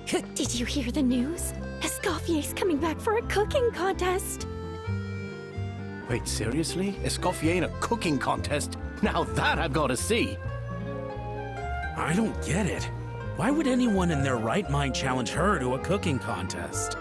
Did you hear the news? Escoffier's coming back for a cooking contest. Wait, seriously? Escoffier in a cooking contest? Now that I've got to see! I don't get it. Why would anyone in their right mind challenge her to a cooking contest?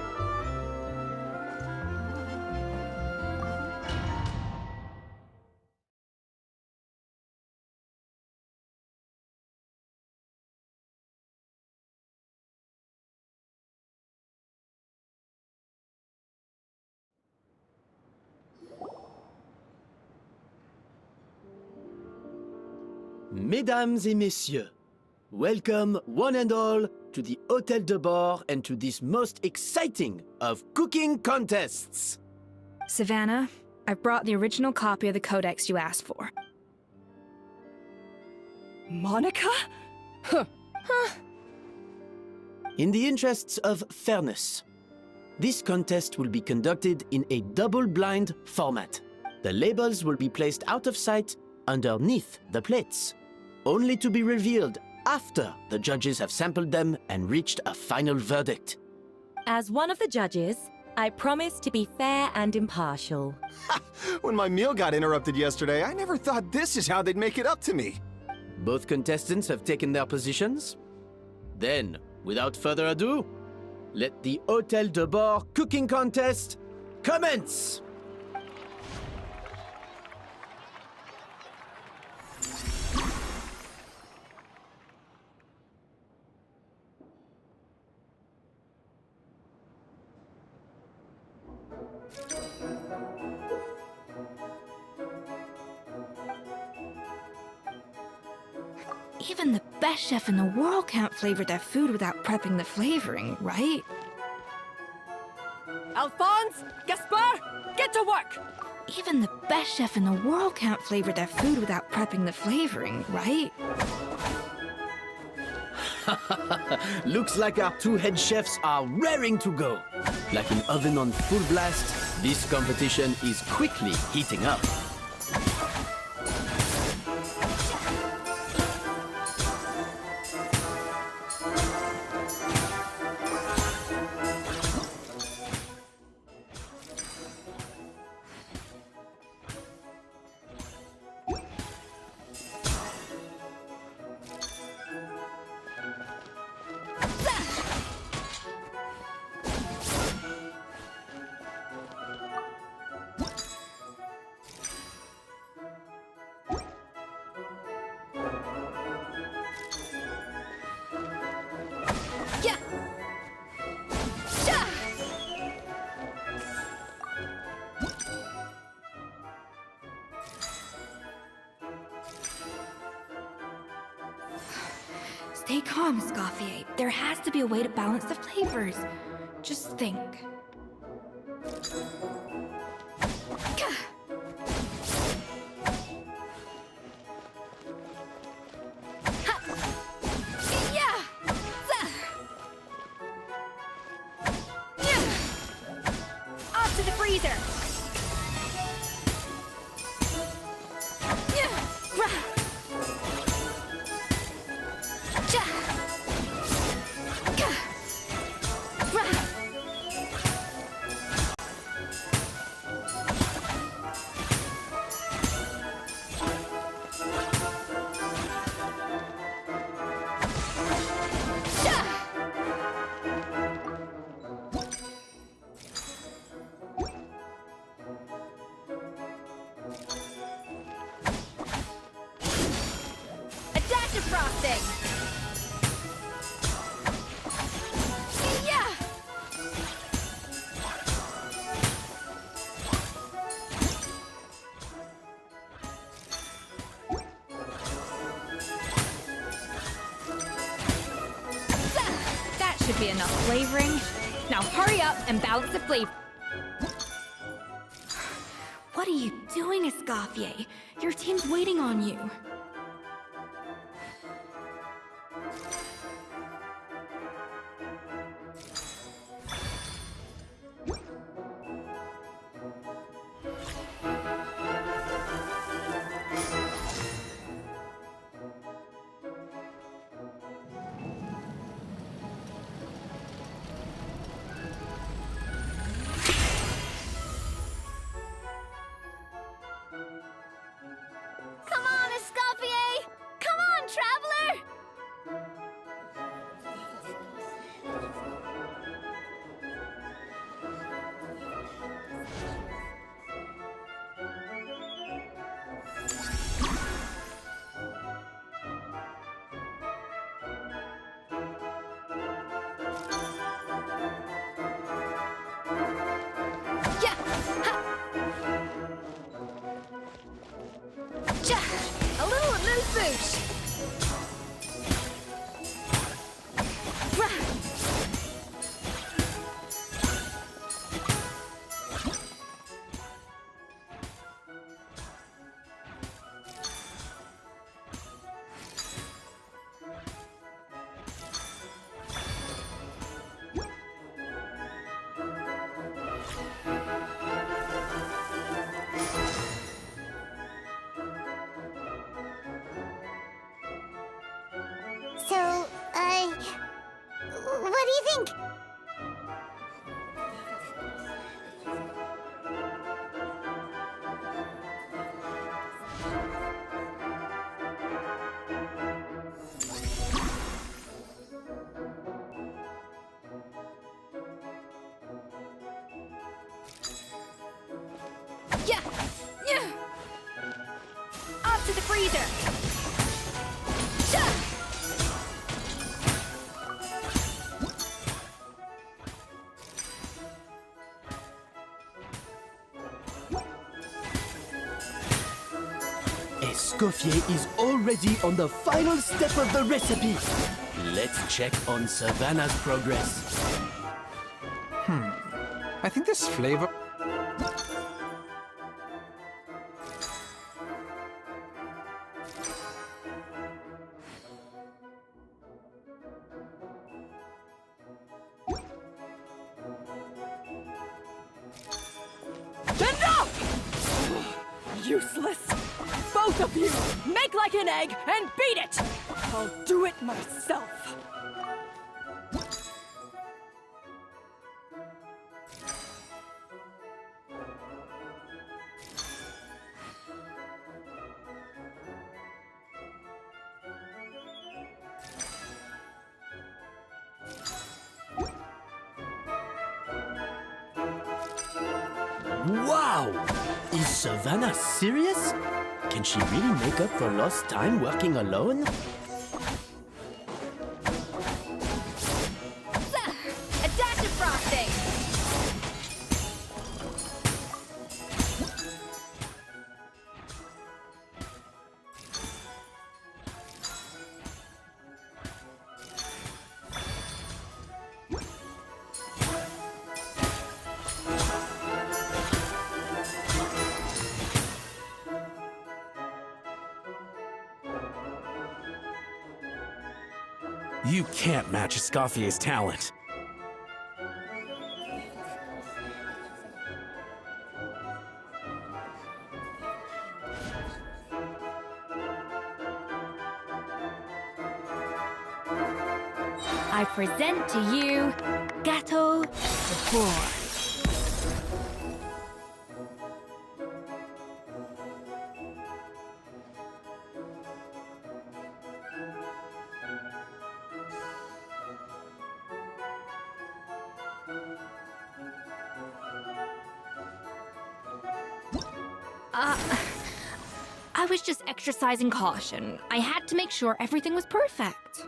Mesdames et messieurs, welcome one and all to the Hôtel de Bord and to this most exciting of cooking contests. Savannah, I've brought the original copy of the codex you asked for. Monica? In the interests of fairness, this contest will be conducted in a double-blind format. The labels will be placed out of sight underneath the plates, only to be revealed after the judges have sampled them and reached a final verdict. As one of the judges, I promise to be fair and impartial. When my meal got interrupted yesterday, I never thought this is how they'd make it up to me. Both contestants have taken their positions. Then, without further ado, let the Hôtel de Bord cooking contest commence! Even the best chef in the world can't flavor their food without prepping the flavoring, right? Alphonse! Gaspar! Get to work! Even the best chef in the world can't flavor their food without prepping the flavoring, right? Looks like our two head chefs are raring to go. Like an oven on full blast, this competition is quickly heating up. Stay calm, Escoffier. There has to be a way to balance the flavors. Just think. Off to the freezer! Frosting! Yeah! That should be enough flavoring. Now hurry up and balance the flavor. What are you doing, Escoffier? Your team's waiting on you. Yeah! Yeah! Up to the freezer! Shut! Escoffier is already on the final step of the recipe. Let's check on Savannah's progress. I think this flavor... Enough! Useless! Both of you! Make like an egg and beat it! I'll do it myself! Wow! Is Savannah serious? Can she really make up for lost time working alone? A dash of frosting! You can't match Escoffier's talent. I present to you Gâteau.II. I was just exercising caution. I had to make sure everything was perfect.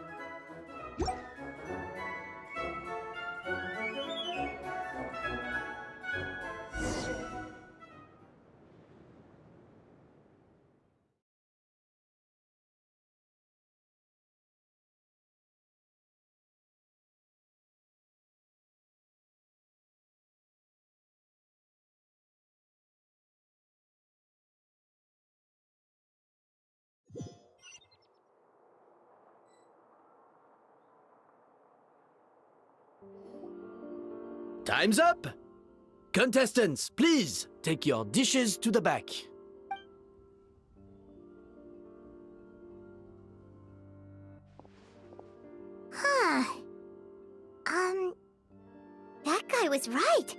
Time's up! Contestants, please take your dishes to the back. That guy was right.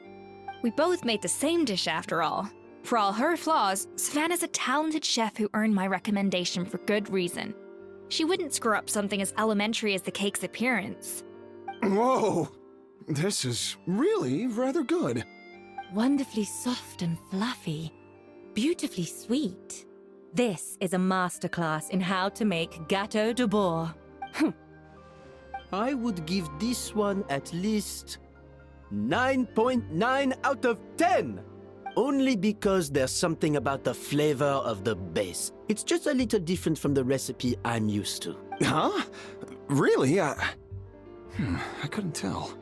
We both made the same dish after all. For all her flaws, Savannah's a talented chef who earned my recommendation for good reason. She wouldn't screw up something as elementary as the cake's appearance. Whoa! This is really rather good. Wonderfully soft and fluffy. Beautifully sweet. This is a masterclass in how to make gâteau de bois. I would give this one at least 9.9 out of 10! Only because there's something about the flavor of the base. It's just a little different from the recipe I'm used to. Huh? Really? I couldn't tell.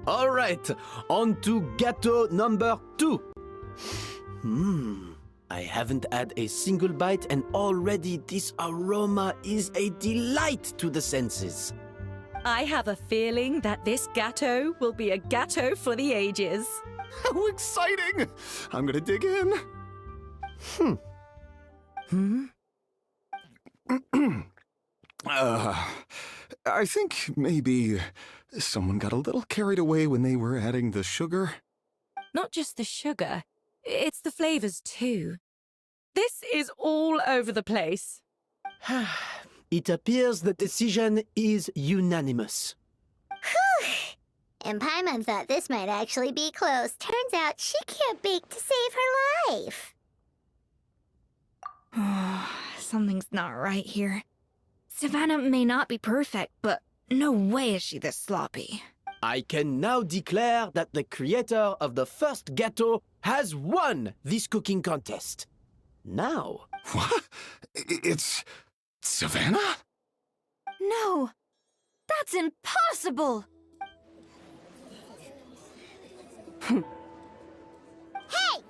All right, on to gâteau number 2. I haven't had a single bite and already this aroma is a delight to the senses. I have a feeling that this gâteau will be a gâteau for the ages. How exciting! I'm gonna dig in. I think maybe someone got a little carried away when they were adding the sugar. Not just the sugar, it's the flavors too. This is all over the place. It appears the decision is unanimous. And Paimon thought this might actually be close. Turns out she can't bake to save her life. Something's not right here. Savannah may not be perfect, but no way is she this sloppy. I can now declare that the creator of the first gâteau has won this cooking contest. Now... What? It's Savannah? No! That's impossible! Hey,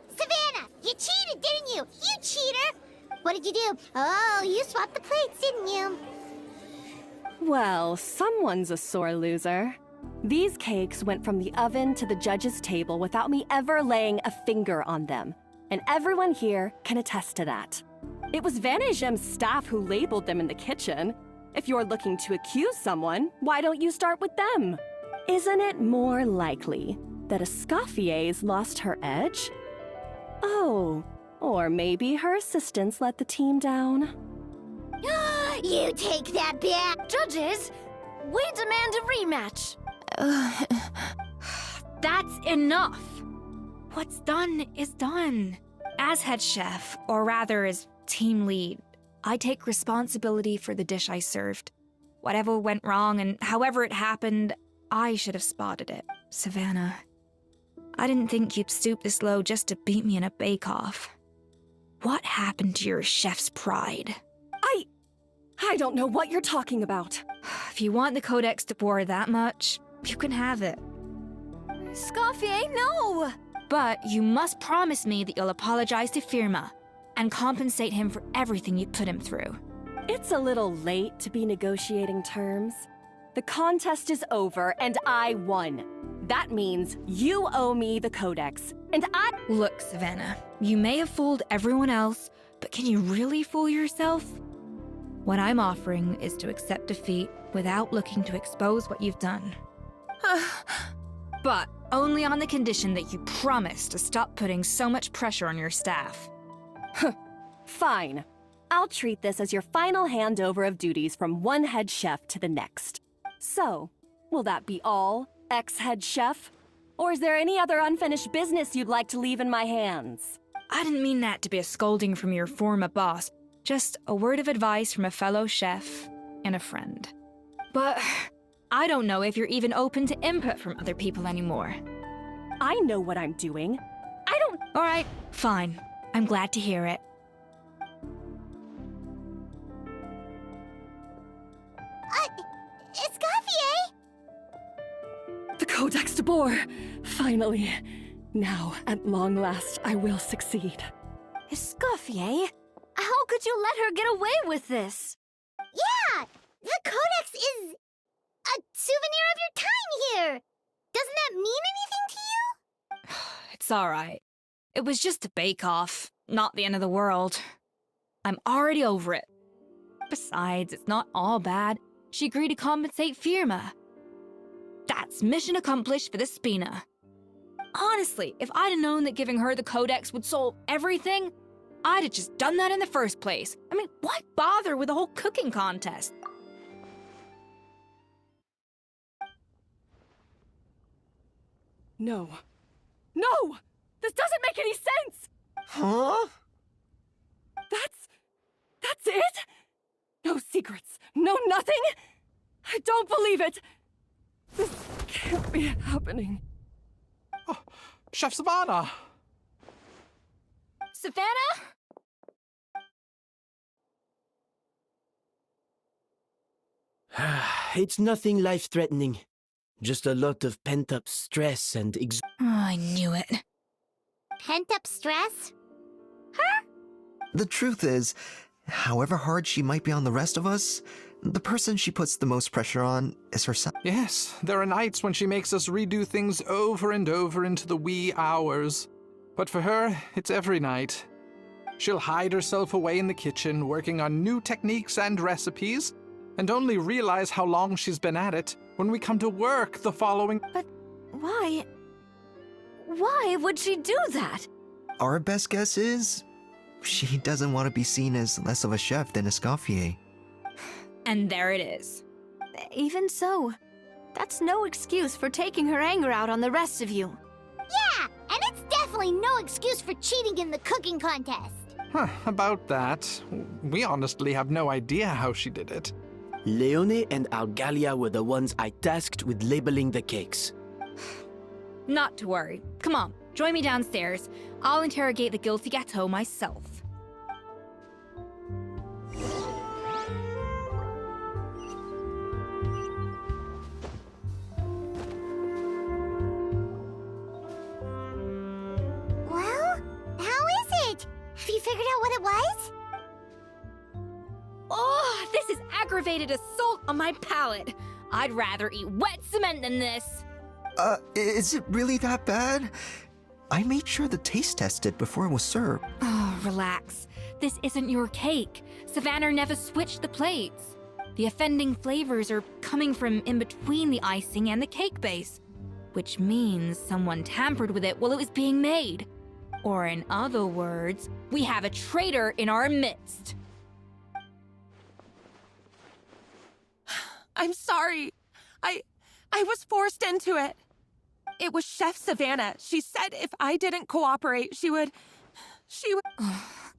Savannah! You cheated, didn't you? You cheater! What did you do? Oh, you swapped the plates, didn't you? Well, someone's a sore loser. These cakes went from the oven to the judge's table without me ever laying a finger on them. And everyone here can attest to that. It was Vanejem's staff who labeled them in the kitchen. If you're looking to accuse someone, why don't you start with them? Isn't it more likely that Escoffier's lost her edge? Oh, or maybe her assistants let the team down. You take that back! Judges, we demand a rematch! That's enough! What's done is done. As head chef, or rather as team lead, I take responsibility for the dish I served. Whatever went wrong and however it happened, I should have spotted it. Savannah, I didn't think you'd stoop this low just to beat me in a bake-off. What happened to your chef's pride? I don't know what you're talking about. If you want the Codex to bore that much, you can have it. Escoffier, no! But you must promise me that you'll apologize to Firma and compensate him for everything you put him through. It's a little late to be negotiating terms. The contest is over and I won. That means you owe me the Codex, and I— Look, Savannah, you may have fooled everyone else, but can you really fool yourself? What I'm offering is to accept defeat without looking to expose what you've done. But only on the condition that you promise to stop putting so much pressure on your staff. Fine. I'll treat this as your final handover of duties from one head chef to the next. So, will that be all, ex-head chef? Or is there any other unfinished business you'd like to leave in my hands? I didn't mean that to be a scolding from your former boss, just a word of advice from a fellow chef and a friend. But I don't know if you're even open to input from other people anymore. I know what I'm doing. I don't— All right, fine. I'm glad to hear it. Escoffier! The Codex de Boer! Finally. Now, at long last, I will succeed. Escoffier? How could you let her get away with this? Yeah! The Codex is a souvenir of your time here! Doesn't that mean anything to you? It's all right. It was just a bake-off, not the end of the world. I'm already over it. Besides, it's not all bad. She agreed to compensate Firma. That's mission accomplished for the Spina. Honestly, if I'd have known that giving her the Codex would solve everything, I'd have just done that in the first place. I mean, why bother with the whole cooking contest? No. No! This doesn't make any sense! Huh? That's it? No secrets, no nothing? I don't believe it! This can't be happening. Oh, Chef Savannah! Savannah? It's nothing life-threatening. Just a lot of pent-up stress and Oh, I knew it. Pent-up stress? The truth is, however hard she might be on the rest of us, the person she puts the most pressure on is herself. Yes, there are nights when she makes us redo things over and over into the wee hours. But for her, it's every night. She'll hide herself away in the kitchen, working on new techniques and recipes, and only realize how long she's been at it when we come to work the following— But why? Why would she do that? Our best guess is she doesn't want to be seen as less of a chef than Escoffier. And there it is. Even so, that's no excuse for taking her anger out on the rest of you. Yeah, and it's definitely no excuse for cheating in the cooking contest. Huh, about that, we honestly have no idea how she did it. Leone and Algalia were the ones I tasked with labeling the cakes. Not to worry. Come on, join me downstairs. I'll interrogate the guilty gâteau myself. Well, how is it? Have you figured out what it was? Oh, this is aggravated assault on my palate. I'd rather eat wet cement than this. Is it really that bad? I made sure the taste tested before it was served. Oh, relax. This isn't your cake. Savannah never switched the plates. The offending flavors are coming from in between the icing and the cake base, which means someone tampered with it while it was being made. Or in other words, we have a traitor in our midst. I'm sorry. I was forced into it. It was Chef Savannah. She said if I didn't cooperate, she would...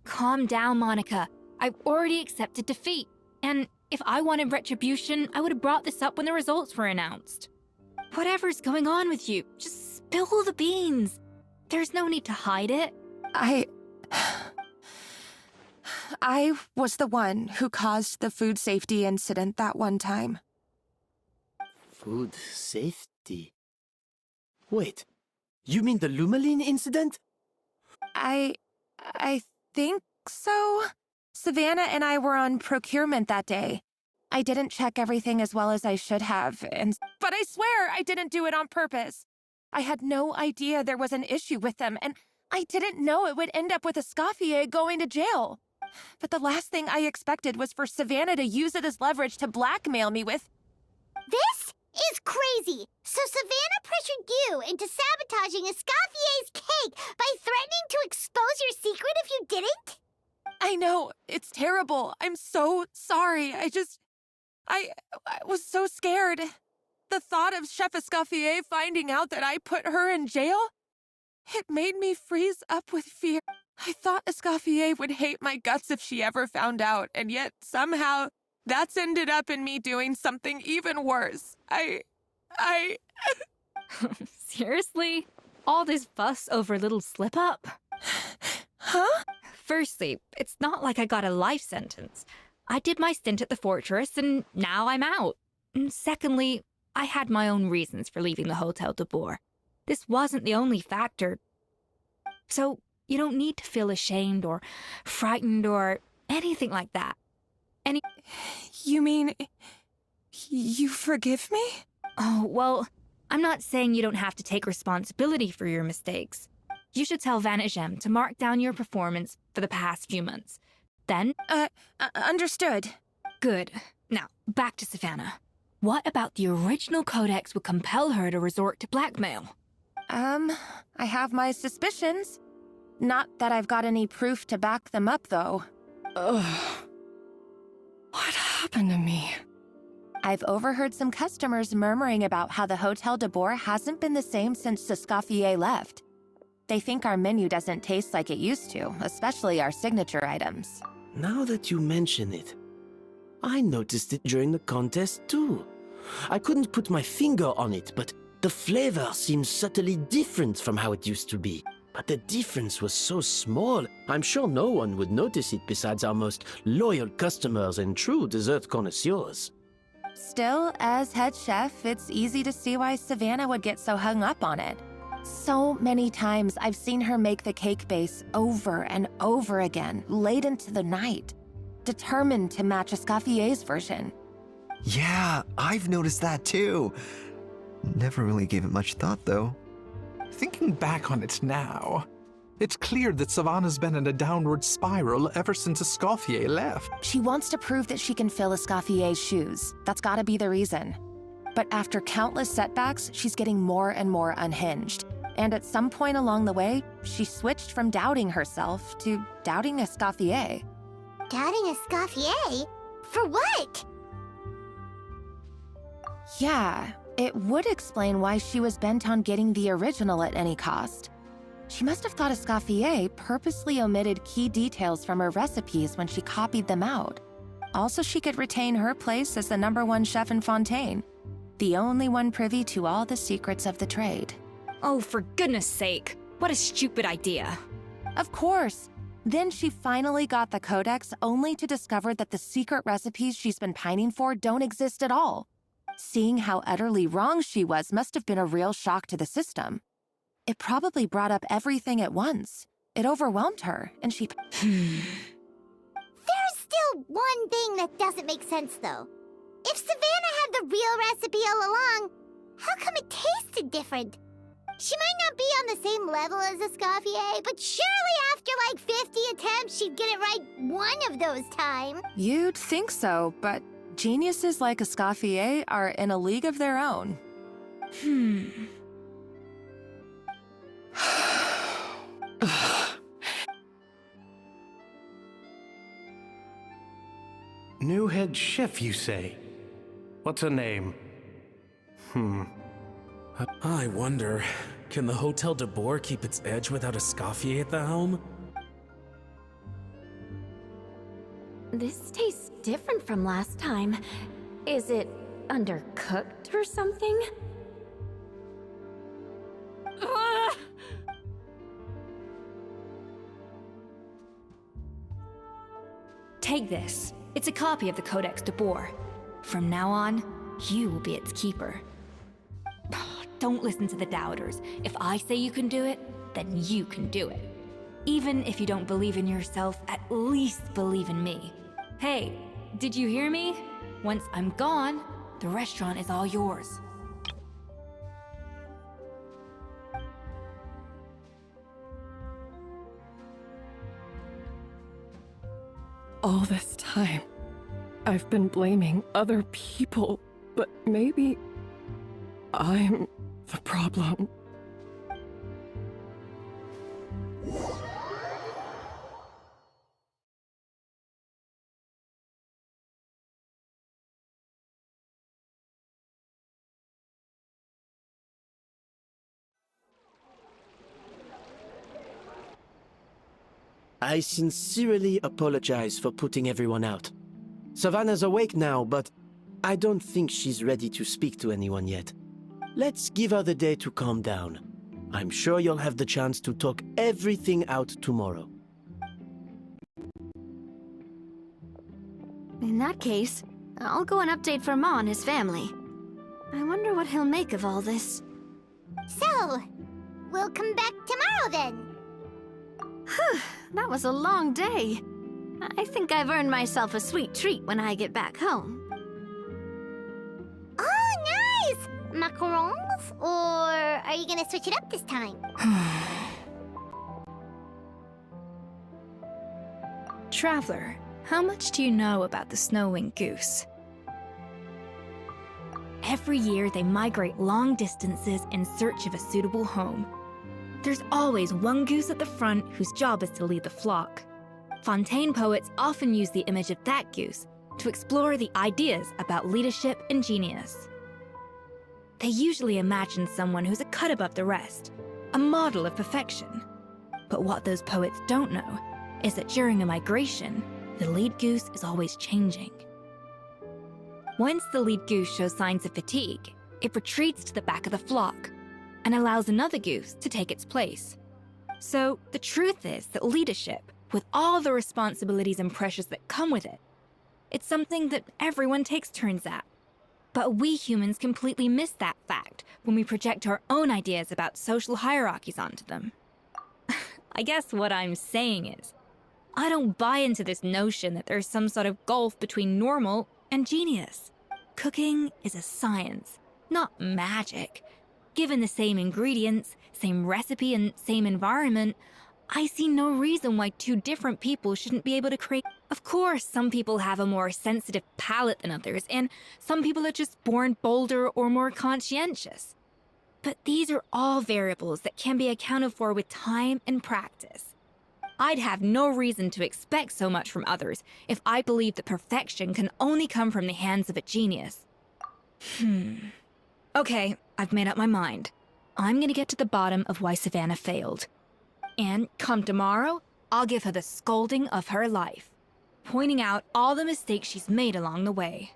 Calm down, Monica. I've already accepted defeat. And if I wanted retribution, I would have brought this up when the results were announced. Whatever's going on with you, just spill the beans. There's no need to hide it. I was the one who caused the food safety incident that one time. Food safety? Wait, you mean the Lumaline incident? I think so. Savannah and I were on procurement that day. I didn't check everything as well as I should have, but I swear I didn't do it on purpose. I had no idea there was an issue with them, and I didn't know it would end up with Escoffier going to jail. But the last thing I expected was for Savannah to use it as leverage to blackmail me with... This is crazy! So Savannah pressured you into sabotaging Escoffier's cake by threatening to expose your secret if you didn't? I know, it's terrible. I'm so sorry. I was so scared. The thought of Chef Escoffier finding out that I put her in jail? It made me freeze up with fear. I thought Escoffier would hate my guts if she ever found out, and yet somehow that's ended up in me doing something even worse. Seriously? All this fuss over a little slip-up? Huh? Firstly, it's not like I got a life sentence. I did my stint at the fortress, and now I'm out. And secondly, I had my own reasons for leaving the Hotel de Boer. This wasn't the only factor. So you don't need to feel ashamed or frightened or anything like that. You mean... you forgive me? Oh, well, I'm not saying you don't have to take responsibility for your mistakes. You should tell Vanagem to mark down your performance for the past few months. Then... understood. Good. Now, back to Savannah. What about the original codex would compel her to resort to blackmail? I have my suspicions. Not that I've got any proof to back them up, though. Ugh. What happened to me? I've overheard some customers murmuring about how the Hotel de Boer hasn't been the same since Escoffier left. They think our menu doesn't taste like it used to, especially our signature items. Now that you mention it, I noticed it during the contest too. I couldn't put my finger on it, but the flavor seems subtly different from how it used to be. But the difference was so small, I'm sure no one would notice it besides our most loyal customers and true dessert connoisseurs. Still, as head chef, it's easy to see why Savannah would get so hung up on it. So many times I've seen her make the cake base over and over again, late into the night, determined to match Escoffier's version. Yeah, I've noticed that too. Never really gave it much thought, though. Thinking back on it now, it's clear that Savannah's been in a downward spiral ever since Escoffier left. She wants to prove that she can fill Escoffier's shoes. That's gotta be the reason. But after countless setbacks, she's getting more and more unhinged. And at some point along the way, she switched from doubting herself to doubting Escoffier. Doubting Escoffier? For what? Yeah, It would explain why she was bent on getting the original at any cost. She must have thought Escoffier purposely omitted key details from her recipes when she copied them out. Also, she could retain her place as the #1 chef in Fontaine, the only one privy to all the secrets of the trade. Oh, for goodness sake. What a stupid idea. Of course. Then she finally got the codex only to discover that the secret recipes she's been pining for don't exist at all. Seeing how utterly wrong she was must have been a real shock to the system. It probably brought up everything at once. It overwhelmed her, and she... There's still one thing that doesn't make sense, though. If Savannah had the real recipe all along, how come it tasted different? She might not be on the same level as Escoffier, but surely after like 50 attempts, she'd get it right one of those times. You'd think so, but geniuses like Escoffier are in a league of their own. New head chef, you say? What's her name? I wonder, can the Hotel de Boer keep its edge without Escoffier at the helm? This tastes different from last time. Is it undercooked or something? Take this. It's a copy of the Codex de Boer. From now on, you will be its keeper. Don't listen to the doubters. If I say you can do it, then you can do it. Even if you don't believe in yourself, at least believe in me. Hey, did you hear me? Once I'm gone, the restaurant is all yours. All this time, I've been blaming other people, but maybe I'm the problem. I sincerely apologize for putting everyone out. Savannah's awake now, but I don't think she's ready to speak to anyone yet. Let's give her the day to calm down. I'm sure you'll have the chance to talk everything out tomorrow. In that case, I'll go and update for Ma and his family. I wonder what he'll make of all this. So, we'll come back tomorrow then. Whew, that was a long day. I think I've earned myself a sweet treat when I get back home. Oh, nice! Macarons? Or are you gonna switch it up this time? Traveler, how much do you know about the snow-winged goose? Every year, they migrate long distances in search of a suitable home. There's always one goose at the front whose job is to lead the flock. Fontaine poets often use the image of that goose to explore the ideas about leadership and genius. They usually imagine someone who's a cut above the rest, a model of perfection. But what those poets don't know is that during a migration, the lead goose is always changing. Once the lead goose shows signs of fatigue, it retreats to the back of the flock and allows another goose to take its place. So the truth is that leadership, with all the responsibilities and pressures that come with it, it's something that everyone takes turns at. But we humans completely miss that fact when we project our own ideas about social hierarchies onto them. I guess what I'm saying is, I don't buy into this notion that there's some sort of gulf between normal and genius. Cooking is a science, not magic. Given the same ingredients, same recipe, and same environment, I see no reason why two different people shouldn't be able to create. Of course, some people have a more sensitive palate than others, and some people are just born bolder or more conscientious. But these are all variables that can be accounted for with time and practice. I'd have no reason to expect so much from others if I believed that perfection can only come from the hands of a genius. Okay, I've made up my mind. I'm gonna get to the bottom of why Savannah failed. And come tomorrow, I'll give her the scolding of her life, pointing out all the mistakes she's made along the way.